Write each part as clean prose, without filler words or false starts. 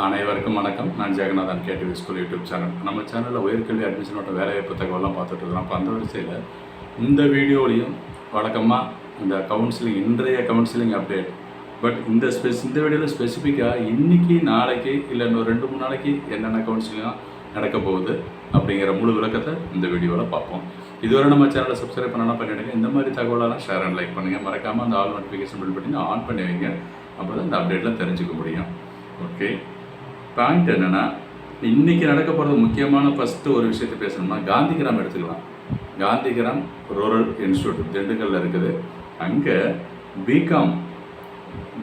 அனைவருக்கும் வணக்கம். நான் ஜெகநாதன் ktvschool யூடியூப் சேனல். நம்ம சேனலில் உயர்கல்வி அட்மிஷனோட வேலைவாய்ப்பு தகவலாம் பார்த்துட்டு இருக்கிறோம். அப்போ அந்த வரிசையில் இந்த வீடியோலையும் வழக்கமாக இந்த கவுன்சிலிங், இன்றைய கவுன்சிலிங் அப்டேட், பட் இந்த வீடியோவில் ஸ்பெசிஃபிக்காக இன்றைக்கி, நாளைக்கு இல்லை இன்னும் 2-3 நாளைக்கு என்னென்ன கவுன்சிலிங்காக நடக்க போகுது அப்படிங்கிற முழு விளக்கத்தை இந்த வீடியோவில் பார்ப்போம். இதுவரை நம்ம சேனலை சப்ஸ்கிரைப் பண்ணலாம் பண்ணிவிடுங்க. இந்த மாதிரி தகவலெல்லாம் ஷேர் அண்ட் லைக் பண்ணுங்கள். மறக்காமல் அந்த ஆல் நோட்டிஃபிகேஷன் பில் பண்ணி ஆன் பண்ணி வைங்க. அப்போ தான் இந்த அப்டேட்டில் தெரிஞ்சுக்க முடியும். ஓகே, பாயிண்ட் என்னென்னா, இன்றைக்கி நடக்க போகிறது முக்கியமான ஃபஸ்ட்டு ஒரு விஷயத்தை பேசணும்னா காந்திகிராம் எடுத்துக்கலாம். காந்திகிராம் ரூரல் இன்ஸ்டியூட் திண்டுக்கல்லில் இருக்குது. அங்கே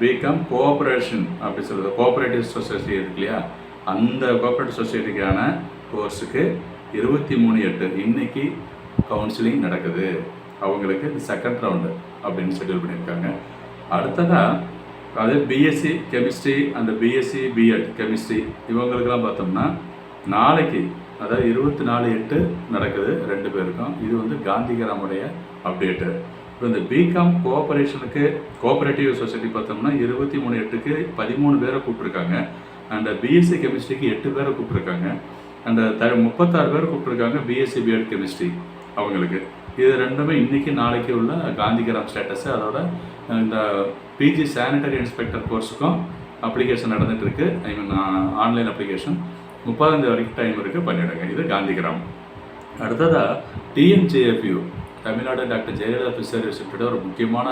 பிகாம் கோஆப்ரேஷன் அப்படி சொல்கிறது, கோஆப்ரேட்டிவ் சொசைட்டி இருக்கு இல்லையா, அந்த கோஆப்ரேட்டிவ் சொசைட்டிக்கான கோர்ஸுக்கு 23/8 இன்றைக்கி கவுன்சிலிங் நடக்குது. அவங்களுக்கு செகண்ட் ரவுண்டு அப்படின்னு ஷெட்யூல் பண்ணியிருக்காங்க. அடுத்ததாக அதே பிஎஸ்சி கெமிஸ்ட்ரி அந்த பிஎஸ்சி பிஎட் கெமிஸ்ட்ரி இவங்களுக்கெல்லாம் பார்த்தோம்னா நாளைக்கு, அதாவது 24/8 நடக்குது 2 பேருக்கும். இது வந்து காந்திகிராமுடைய அப்டேட்டு. இப்போ இந்த பிகாம் கோஆப்ரேட்டிவ் சொசைட்டி பார்த்தோம்னா 23/8க்கு 13 பேரை கூப்பிட்ருக்காங்க. அண்ட் பிஎஸ்சி கெமிஸ்ட்ரிக்கு 8 பேரை கூப்பிட்ருக்காங்க. அண்ட் 36 பேர் கூப்பிட்ருக்காங்க பிஎஸ்சி பிஎட் கெமிஸ்ட்ரி அவங்களுக்கு. இது ரெண்டுமே இன்றைக்கி நாளைக்கு உள்ள காந்திகிராம் ஸ்டேட்டஸு. அதோட இந்த பிஜி சானிட்டரி இன்ஸ்பெக்டர் கோர்ஸுக்கும் அப்ளிகேஷன் நடந்துகிட்ருக்கு. ஆன்லைன் அப்ளிகேஷன் 30 வரைக்கும் டைம் இருக்குது, பண்ணிவிடுங்க. இது காந்திகிராம். அடுத்ததாக TNJFU Tamil Nadu doctor Jayalalithaa fisher யூனிவர்சிட்டியோட ஒரு முக்கியமான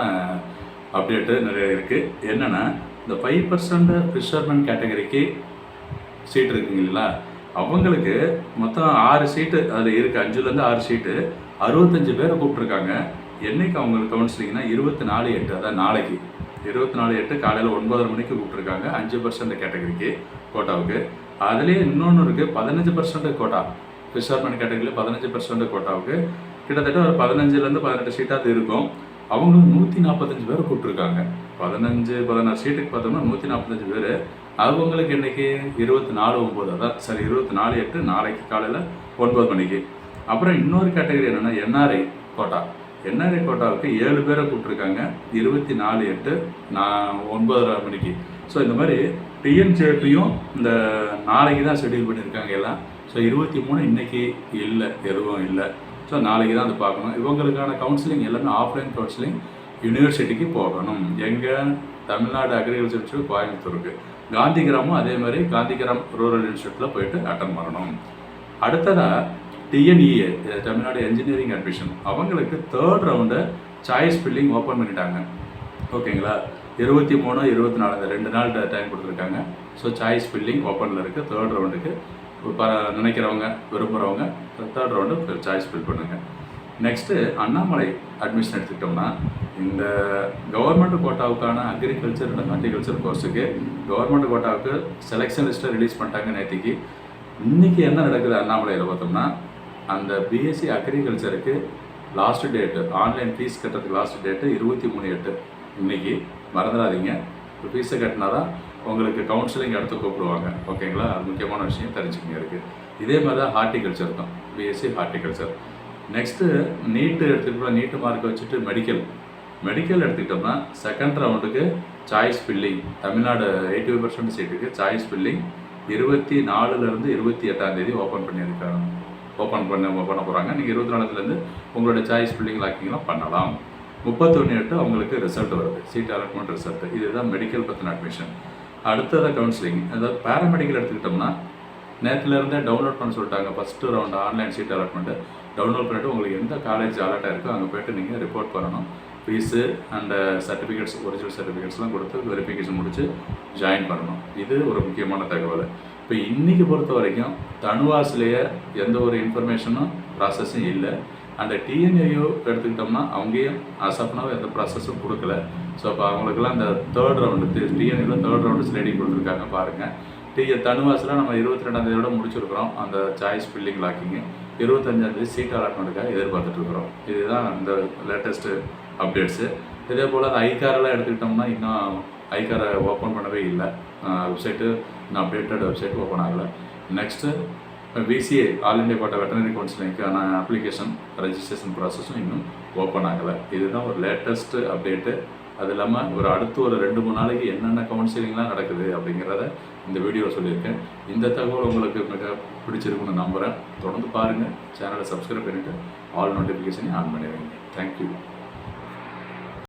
அப்டேட்டு நிறைய இருக்குது. என்னென்னா, இந்த 5% ஃபிஷர்மேன் கேட்டகரிக்கு சீட் இருக்குங்களா, அவங்களுக்கு மொத்தம் 6 சீட்டு அதில் இருக்குது. 5லேருந்து 6 சீட்டு 65 பேரை கூப்பிட்ருக்காங்க. என்றைக்கு அவங்களுக்கு கவுன்சிலிங்னா 24/8, அதான் நாளைக்கு 24/8 காலையில் 9:30 மணிக்கு கூப்பிட்ருக்காங்க. 5% கேட்டகரிக்கு கோட்டாவுக்கு. அதுலேயே இன்னொன்று இருக்குது, 15% கோட்டா, ஃபிஷர்மேன் கேட்டகரியில் 15% கோட்டாவுக்கு கிட்டத்தட்ட ஒரு 15லேருந்து 18 சீட்டாக இருக்கும். அவங்களும் 145 பேர் கூப்பிட்ருக்காங்க. 16 சீட்டுக்கு பார்த்தோம்னா 145 பேர். அவங்களுக்கு இன்றைக்கி 24/9, அதான் சரி 24/8 நாளைக்கு காலையில் 9 மணிக்கு. அப்புறம் இன்னொரு கேட்டகரி என்னென்னா என்ஆர்ஐ கோட்டாவுக்கு 7 பேரை கூப்பிட்ருக்காங்க. 24/8 9:30 மணிக்கு. ஸோ இந்த மாதிரி டிஎன்ஜேபியும் இந்த நாளைக்கு தான் ஷெட்யூல் பண்ணியிருக்காங்க எல்லாம். ஸோ 23 இன்றைக்கி இல்லை, எதுவும் இல்லை. ஸோ நாளைக்கு தான் அது பார்க்கணும். இவங்களுக்கான கவுன்சிலிங் எல்லாமே ஆஃப்லைன் கவுன்சிலிங் யூனிவர்சிட்டிக்கு போகணும். எங்கே? தமிழ்நாடு அக்ரிகல்ச்சர் இன்ஸ்டியூட் கோயம்புத்தூருக்கு. காந்திகிராமும் அதே மாதிரி காந்திகிராம் ரூரல் இன்ஸ்டியூட்டில் போயிட்டு அட்டன் பண்ணணும். அடுத்ததாக TNEA தமிழ்நாடு என்ஜினியரிங் அட்மிஷன் அவங்களுக்கு 3rd round choice filling open பண்ணிட்டாங்க. ஓகேங்களா, 23, 24 இந்த 2 நாள் டைம் கொடுத்துருக்காங்க. ஸோ சாய்ஸ் ஃபில்லிங் ஓப்பனில் இருக்குது. 3rd ரவுண்டுக்கு நினைக்கிறவங்க, விரும்புகிறவங்க 3rd ரவுண்டு சாய்ஸ் ஃபில் பண்ணுங்கள். நெக்ஸ்ட்டு அண்ணாமலை அட்மிஷன் எடுத்துக்கிட்டோம்னா, இந்த கவர்மெண்ட் கோட்டாவுக்கான அக்ரிகல்ச்சர் அண்ட் ஹார்டிகல்ச்சர் கோர்ஸுக்கு கவர்மெண்ட் கோட்டாவுக்கு செலெக்ஷன் லிஸ்ட்டை ரிலீஸ் பண்ணிட்டாங்க நேற்றுக்கு. இன்றைக்கி என்ன நடக்குது அண்ணாமலையில் பார்த்தோம்னா, அந்த பிஎஸ்சி அக்ரிகல்ச்சருக்கு லாஸ்ட் டேட்டு, ஆன்லைன் ஃபீஸ் கட்டுறதுக்கு லாஸ்ட் டேட்டு 23/8 இன்றைக்கி. மறந்துடாதீங்க, இப்போ ஃபீஸை கட்டினா தான் உங்களுக்கு கவுன்சிலிங் எடுத்து கூப்பிடுவாங்க. ஓகேங்களா, அது முக்கியமான விஷயம் தெரிஞ்சுக்கிங்க இருக்குது. இதே மாதிரி தான் ஹார்டிகல்ச்சர் தான், பிஎஸ்சி ஹார்டிகல்ச்சர். நெக்ஸ்ட்டு நீட்டு எடுத்துக்கிட்டோம்னா, நீட்டு மார்க் வச்சுட்டு மெடிக்கல் எடுத்துக்கிட்டோம்னா செகண்ட் ரவுண்டுக்கு சாய்ஸ் ஃபில்லிங் தமிழ்நாடு 80% சீட்டுக்கு சாய்ஸ் ஃபில்லிங் 24லேருந்து 28 ஓப்பன் பண்ண போகிறாங்க. நீங்கள் 24லேருந்து உங்களோட சாய்ஸ் ஃபில்லிங் லாக்கிங்லாம் பண்ணலாம். 31/8 அவங்களுக்கு ரிசல்ட் வருது, சீட் அலாட்மெண்ட் ரிசல்ட். இதுதான் மெடிக்கல் பற்றின அட்மிஷன். அடுத்ததாக கவுன்சிலிங், அதாவது பேராமெடிக்கல் எடுத்துக்கிட்டோம்னா நேற்றுலேருந்தே டவுன்லோட் பண்ண சொல்லிட்டாங்க. First round online seat allotment download பண்ணிவிட்டு உங்களுக்கு எந்த காலேஜ் அலாட்டாக இருக்கோ அங்கே போய்ட்டு நீங்கள் ரிப்போர்ட் பண்ணணும். ஃபீஸு அண்ட் சர்டிஃபிகேட்ஸ், ஒரிஜினல் சர்டிஃபிகேட்ஸ்லாம் கொடுத்து வெரிஃபிகேஷன் முடித்து ஜாயின் பண்ணணும். இது ஒரு முக்கியமான தகவல். இப்போ இன்றைக்கி பொறுத்த வரைக்கும் தனுவாஸ்லேயே எந்த ஒரு இன்ஃபர்மேஷனும் ப்ராசஸும் இல்லை. அந்த TNAU எடுத்துக்கிட்டோம்னா அவங்கேயும் அசப்னாவும் எந்த ப்ராசஸும் கொடுக்கல. ஸோ அப்போ அவங்களுக்குலாம் இந்த 3rd round TNAU 3rd round sliding கொடுத்துருக்காங்க பாருங்கள். தனுவாஸில் நம்ம 22ஆந்தேதியோட முடிச்சிருக்கிறோம் அந்த சாய்ஸ் ஃபில்லிங் லாக்கிங்கு. 25ஆந்தேதி சீட் அலாட்மெண்ட்டுக்காக எதிர்பார்த்துட்ருக்குறோம். இதுதான் இந்த லேட்டஸ்ட்டு அப்டேட்ஸு. இதே போல் அந்த ஐகாரெலாம் எடுத்துக்கிட்டோம்னா இன்னும் ஐகாரை ஓப்பன் பண்ணவே இல்லை. வெப்சைட்டு இன்னும் அப்டேட்டட் வெப்சைட் ஓப்பன் ஆகலை. Next VCI all India quota veterinary கவுன்சிலிங்க்கான அப்ளிகேஷன் ரெஜிஸ்ட்ரேஷன் ப்ராசஸும் இன்னும் ஓப்பன் ஆகலை. இதுதான் ஒரு லேட்டஸ்ட்டு அப்டேட்டு அது இல்லாமல் அடுத்து ஒரு 2-3 நாளைக்கு என்னென்ன கவுன்சிலிங்லாம் நடக்குது அப்படிங்கிறத இந்த வீடியோவில் சொல்லியிருக்கேன். இந்த தகவல் உங்களுக்கு மிக பிடிச்சிருக்குன்னு நம்புகிறேன். தொடர்ந்து பாருங்கள். சேனலை சப்ஸ்கிரைப் பண்ணிவிட்டு ஆல் நோட்டிஃபிகேஷனையும் ஆன் பண்ணிடுங்க. தேங்க்யூ.